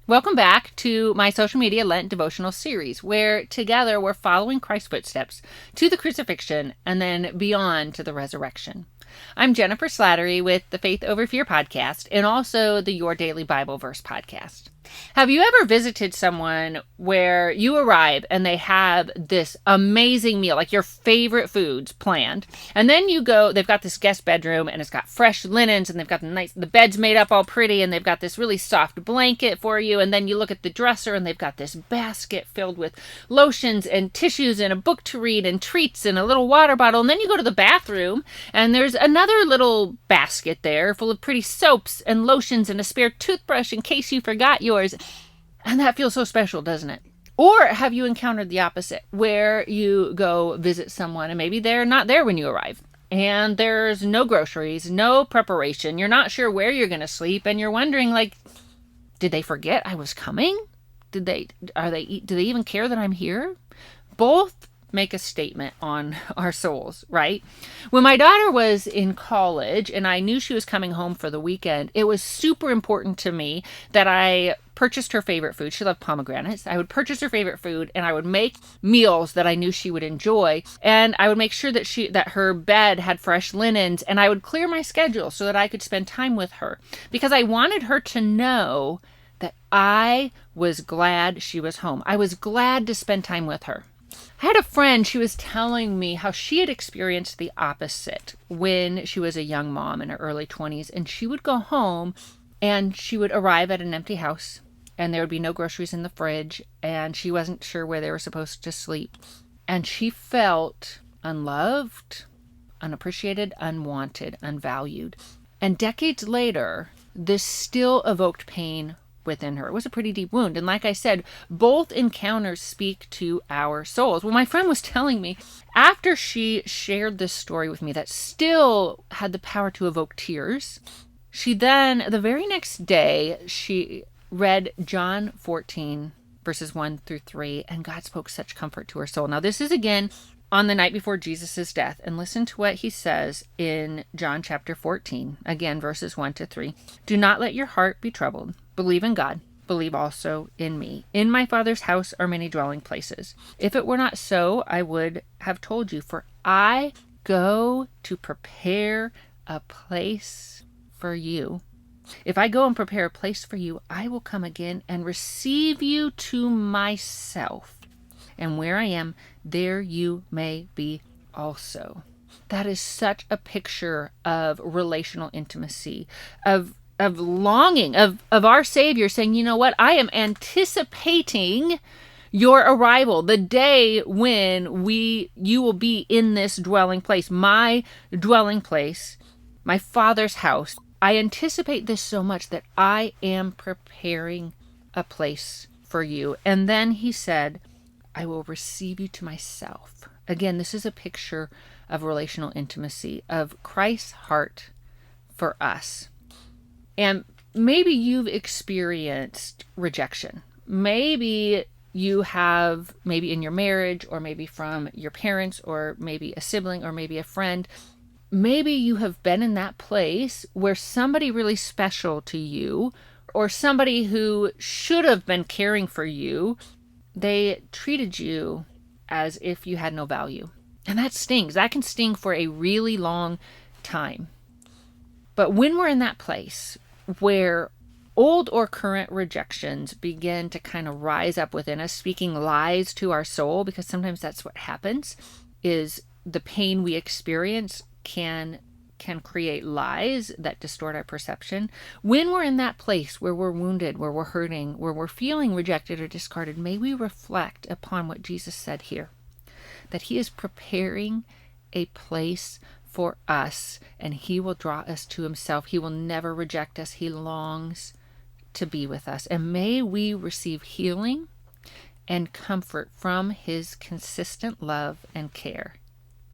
Welcome back to my social media Lent devotional series, where together we're following Christ's footsteps to the crucifixion and then beyond to the resurrection. I'm Jennifer Slattery with the Faith Over Fear podcast and also the Your Daily Bible Verse podcast. Have you ever visited someone where you arrive and they have this amazing meal, like your favorite foods planned, and then you go, they've got this guest bedroom and it's got fresh linens and they've got the bed's made up all pretty and they've got this really soft blanket for you, and then you look at the dresser and they've got this basket filled with lotions and tissues and a book to read and treats and a little water bottle, and then you go to the bathroom and there's another little basket there full of pretty soaps and lotions and a spare toothbrush in case you forgot yours. And that feels so special, doesn't it? Or have you encountered the opposite, where you go visit someone and maybe they're not there when you arrive, and there's no groceries, no preparation, you're not sure where you're going to sleep, and you're wondering, like, did they forget I was coming? Do they even care that I'm here? Both make a statement on our souls, right? When my daughter was in college and I knew she was coming home for the weekend, it was super important to me that I purchased her favorite food. She loved pomegranates. I would purchase her favorite food and I would make meals that I knew she would enjoy, and I would make sure that her bed had fresh linens, and I would clear my schedule so that I could spend time with her, because I wanted her to know that I was glad she was home. I was glad to spend time with her. I had a friend, she was telling me how she had experienced the opposite when she was a young mom in her early 20s, and she would go home and she would arrive at an empty house and there would be no groceries in the fridge and she wasn't sure where they were supposed to sleep. And she felt unloved, unappreciated, unwanted, unvalued. And decades later, this still evoked pain within her. It was a pretty deep wound. And like I said, both encounters speak to our souls. Well, my friend was telling me after she shared this story with me that still had the power to evoke tears, she then, the very next day, she read John 14, verses 1 through 3, and God spoke such comfort to her soul. Now, this is again on the night before Jesus' death, and listen to what he says in John chapter 14, again, verses 1 to 3. Do not let your heart be troubled. Believe in God. Believe also in me. In my Father's house are many dwelling places. If it were not so, I would have told you, for I go to prepare a place for you. If I go and prepare a place for you, I will come again and receive you to myself. And where I am, there you may be also. That is such a picture of relational intimacy, of longing, of our Savior saying, you know what, I am anticipating your arrival, the day when you will be in this dwelling place, my dwelling place, my Father's house. I anticipate this so much that I am preparing a place for you. And then he said, I will receive you to myself. Again, this is a picture of relational intimacy, of Christ's heart for us. And maybe you've experienced rejection. Maybe you have, maybe in your marriage, or maybe from your parents, or maybe a sibling, or maybe a friend. Maybe you have been in that place where somebody really special to you, or somebody who should have been caring for you, they treated you as if you had no value. And that stings. That can sting for a really long time. But when we're in that place where old or current rejections begin to kind of rise up within us, speaking lies to our soul, because sometimes that's what happens, is the pain we experience can create lies that distort our perception. When we're in that place where we're wounded, where we're hurting, where we're feeling rejected or discarded, may we reflect upon what Jesus said here, that he is preparing a place for us and he will draw us to himself. He will never reject us. He longs to be with us. And may we receive healing and comfort from his consistent love and care.